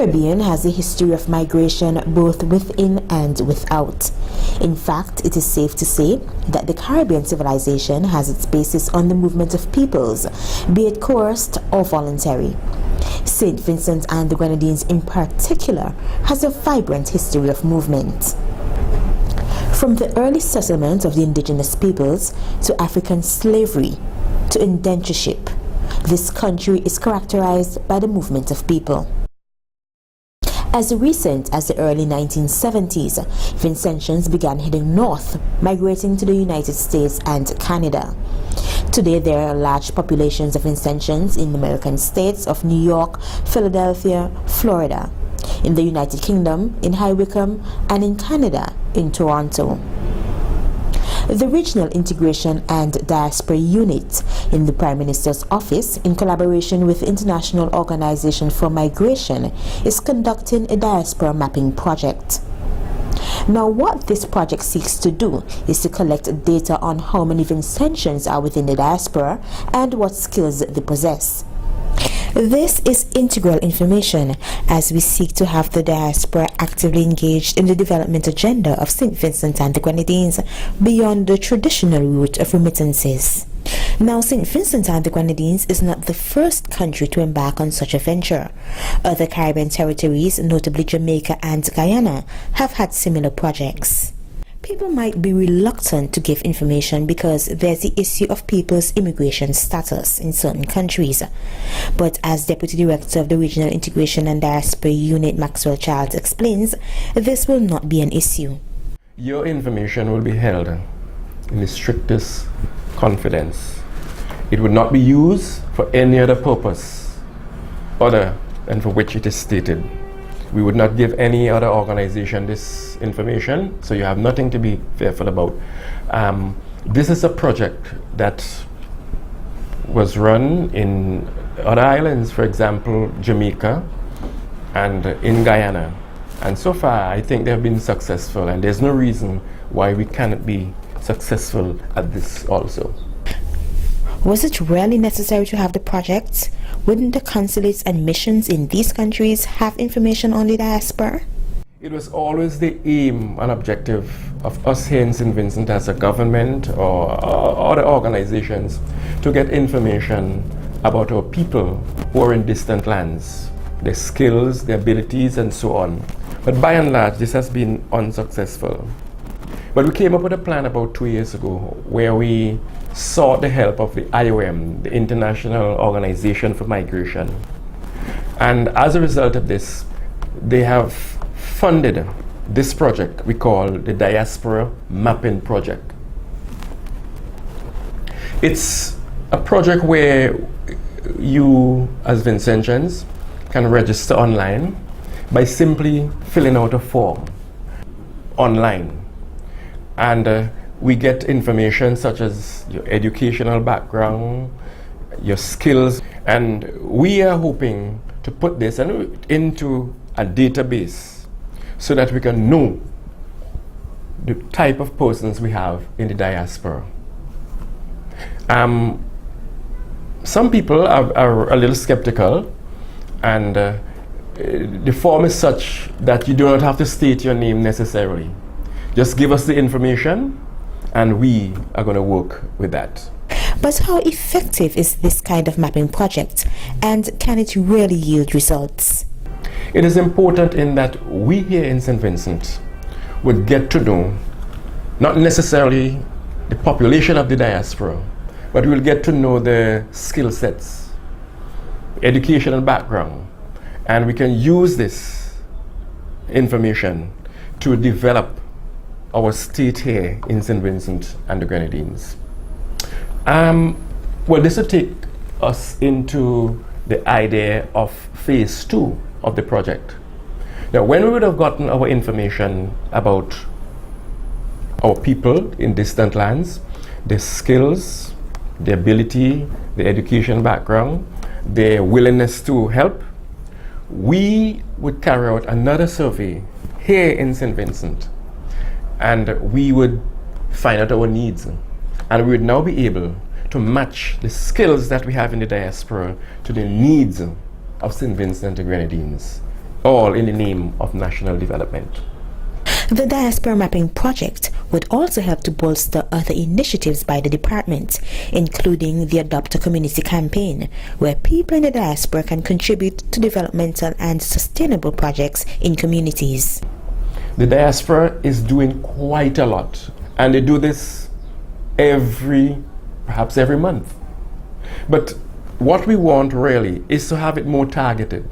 Caribbean has a history of migration both within and without. In fact, it is safe to say that the Caribbean civilization has its basis on the movement of peoples, be it coerced or voluntary. St. Vincent and the Grenadines in particular has a vibrant history of movement. From the early settlement of the indigenous peoples to African slavery to indentureship, this country is characterized by the movement of people. As recent as the early 1970s, Vincentians began heading north, migrating to the United States and Canada. Today, there are large populations of Vincentians in the American states of New York, Philadelphia, Florida, in the United Kingdom, in High Wycombe, and in Canada, in Toronto. The Regional Integration and Diaspora Unit in the Prime Minister's Office, in collaboration with the International Organization for Migration, is conducting a diaspora mapping project. Now, what this project seeks to do is to collect data on how many Vincentians are within the diaspora and what skills they possess. This is integral information as we seek to have the diaspora actively engaged in the development agenda of St. Vincent and the Grenadines beyond the traditional route of remittances. Now, St. Vincent and the Grenadines is not the first country to embark on such a venture. Other Caribbean territories, notably Jamaica and Guyana, have had similar projects. People might be reluctant to give information because there's the issue of people's immigration status in certain countries. But as Deputy Director of the Regional Integration and Diaspora Unit, Maxwell Childs, explains, this will not be an issue. Your information will be held in the strictest confidence. It would not be used for any other purpose other than for which it is stated. We would not give any other organization this information, so you have nothing to be fearful about. This is a project that was run in other islands, for example, Jamaica and in Guyana. And so far, I think they have been successful, and there's no reason why we cannot be successful at this also. Was it really necessary to have the project? Wouldn't the consulates and missions in these countries have information on the diaspora? It was always the aim and objective of us here in St. Vincent as a government or other organizations to get information about our people who are in distant lands, their skills, their abilities, and so on. But by and large, this has been unsuccessful. But we came up with a plan about 2 years ago where we sought the help of the IOM, the International Organization for Migration. And as a result of this, they have funded this project we call the Diaspora Mapping Project. It's a project where you, as Vincentians, can register online by simply filling out a form online. And we get information such as your educational background, your skills, and we are hoping to put this into a database so that we can know the type of persons we have in the diaspora. Some people are a little skeptical, and the form is such that you do not have to state your name necessarily. Just give us the information and we are going to work with that. But how effective is this kind of mapping project, and can it really yield results? It is important in that we here in St. Vincent would get to know not necessarily the population of the diaspora, but we'll get to know the skill sets, educational background, and we can use this information to develop our state here in St. Vincent and the Grenadines. Well, this will take us into the idea of phase 2 of the project. Now, when we would have gotten our information about our people in distant lands, their skills, their ability, their education background, their willingness to help, we would carry out another survey here in St. Vincent, and we would find out our needs, and we would now be able to match the skills that we have in the diaspora to the needs of St. Vincent and the Grenadines all in the name of national development. The Diaspora Mapping Project would also help to bolster other initiatives by the department, including the Adopt a Community campaign, where people in the diaspora can contribute to developmental and sustainable projects in communities. The diaspora is doing quite a lot, and they do this perhaps every month. But what we want really is to have it more targeted.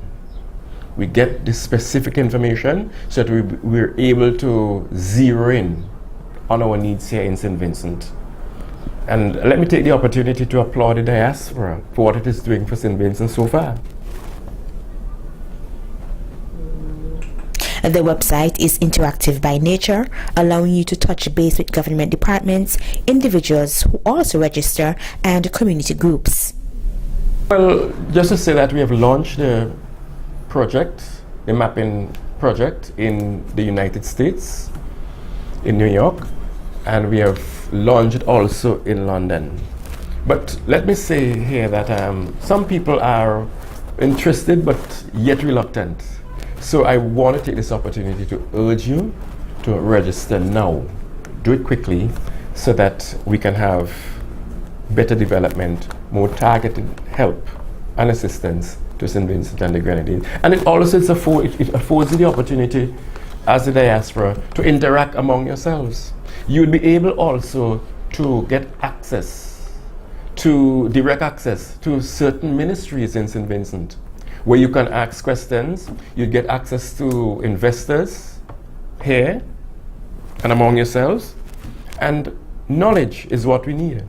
We get the specific information so that we're able to zero in on our needs here in St. Vincent. And let me take the opportunity to applaud the diaspora for what it is doing for St. Vincent so far. The website is interactive by nature, allowing you to touch base with government departments, individuals who also register, and community groups. Well, just to say that we have launched the mapping project in the United States, in New York, and we have launched it also in London. But let me say here that some people are interested but yet reluctant. So I want to take this opportunity to urge you to register now. Do it quickly so that we can have better development, more targeted help and assistance to St. Vincent and the Grenadines. And it also affords you the opportunity as a diaspora to interact among yourselves. You would be able also to get direct access to certain ministries in St. Vincent, where you can ask questions. You get access to investors here and among yourselves. And knowledge is what we need.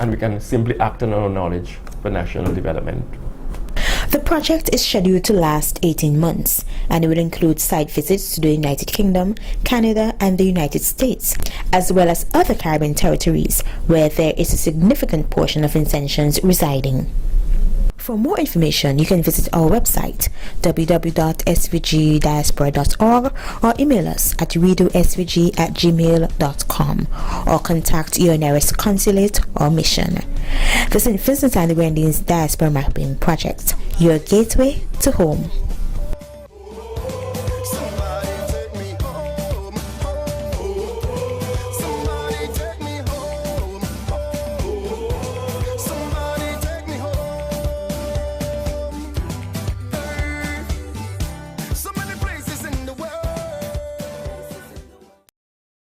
And we can simply act on our knowledge for national development. The project is scheduled to last 18 months, and it will include site visits to the United Kingdom, Canada, and the United States, as well as other Caribbean territories where there is a significant portion of Vincentians residing. For more information, you can visit our website www.svgdiaspora.org or email us at redosvg@gmail.com or contact your nearest consulate or mission. The St. Vincent and the Grenadines Diaspora Mapping Project, your gateway to home.